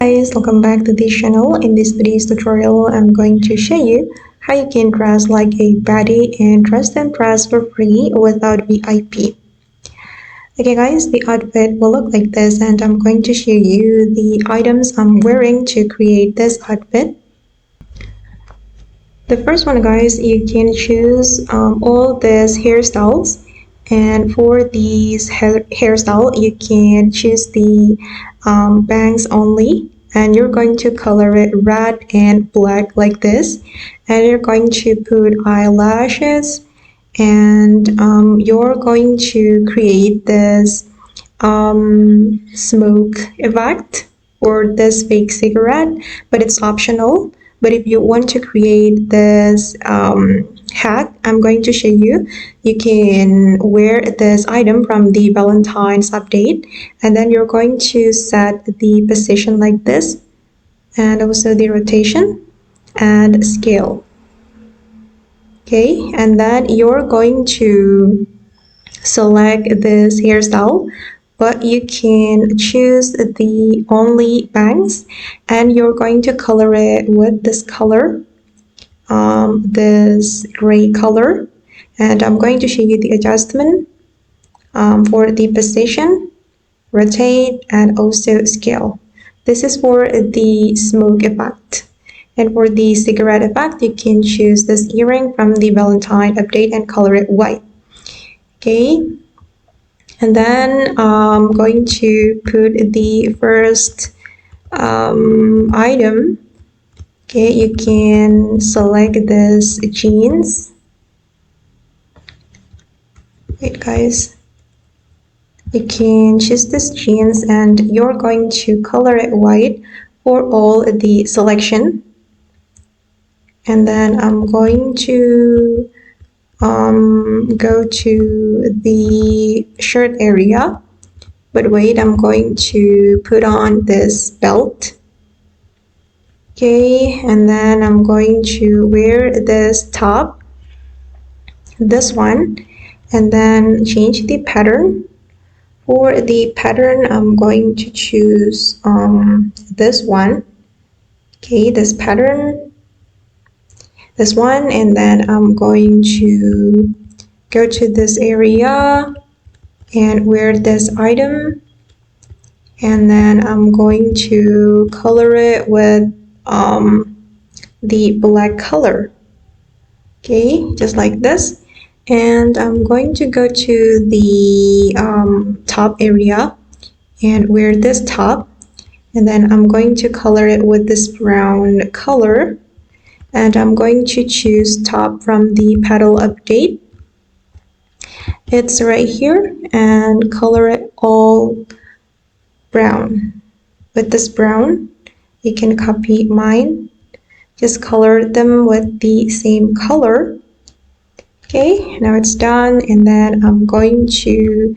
Guys, welcome back to this channel. In this video's tutorial, I'm going to show you how you can dress like a baddie and dress and dress for free without VIP. Okay guys, the outfit will look like this, and I'm going to show you the items I'm wearing to create this outfit. The first one, guys, you can choose all these hairstyles, and for these hairstyle you can choose the bangs only, and you're going to color it red and black like this, and you're going to put eyelashes, and you're going to create this smoke effect or this fake cigarette, but it's optional. But if you want to create this hat I'm going to show you, you can wear this item from the Valentine's update, and then you're going to set the position like this, and also the rotation and scale. Okay, and then you're going to select this hairstyle, but you can choose the only bangs, and you're going to color it with this color, this gray color, and I'm going to show you the adjustment for the position, rotate, and also scale. This is for the smoke effect. And for the cigarette effect, you can choose this earring from the Valentine update and color it white. Okay, and then I'm going to put the first item. Okay, you can select this jeans. Wait guys, you can choose this jeans, and you're going to color it white for all the selection. And then I'm going to go to the shirt area, but wait, I'm going to put on this belt. Okay, and then I'm going to wear this top, this one, and then change the pattern. For the pattern, I'm going to choose this one. Okay, this pattern, this one, and then I'm going to go to this area and wear this item, and then I'm going to color it with the black color. Okay, just like this, and I'm going to go to the top area and wear this top, and then I'm going to color it with this brown color, and I'm going to choose top from the petal update. It's right here, and color it all brown. With this brown, you can copy mine, just color them with the same color. Okay, now it's done, and then I'm going to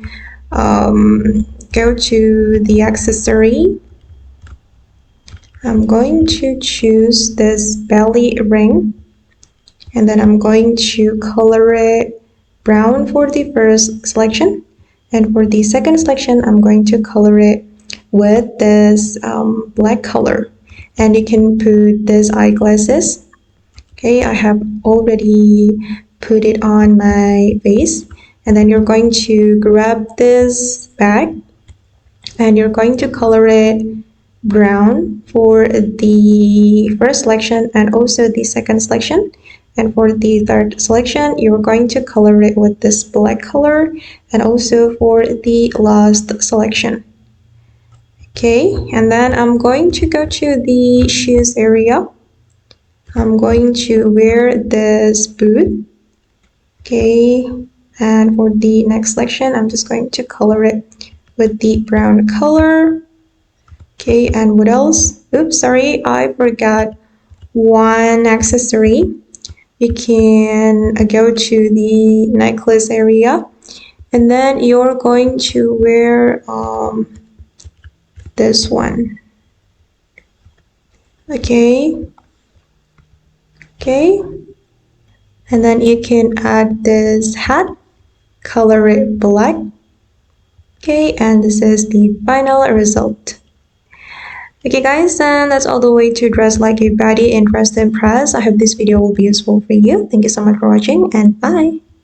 go to the accessory. I'm going to choose this belly ring, and then I'm going to color it brown for the first selection, and for the second selection I'm going to color it with this black color, and you can put these eyeglasses. Okay, I have already put it on my face, and then you're going to grab this bag, and you're going to color it brown for the first selection and also the second selection, and for the third selection you're going to color it with this black color, and also for the last selection. Okay, and then I'm going to go to the shoes area. I'm going to wear this boot. Okay, and for the next selection I'm just going to color it with the brown color. Okay, and what else? Oops, sorry, I forgot one accessory. You can go to the necklace area, and then you're going to wear this one. Okay, and then you can add this hat, color it black. Okay, and this is the final result. Okay guys, and that's all the way to dress like a baddie and dress to impress. I hope this video will be useful for you. Thank you so much for watching and bye.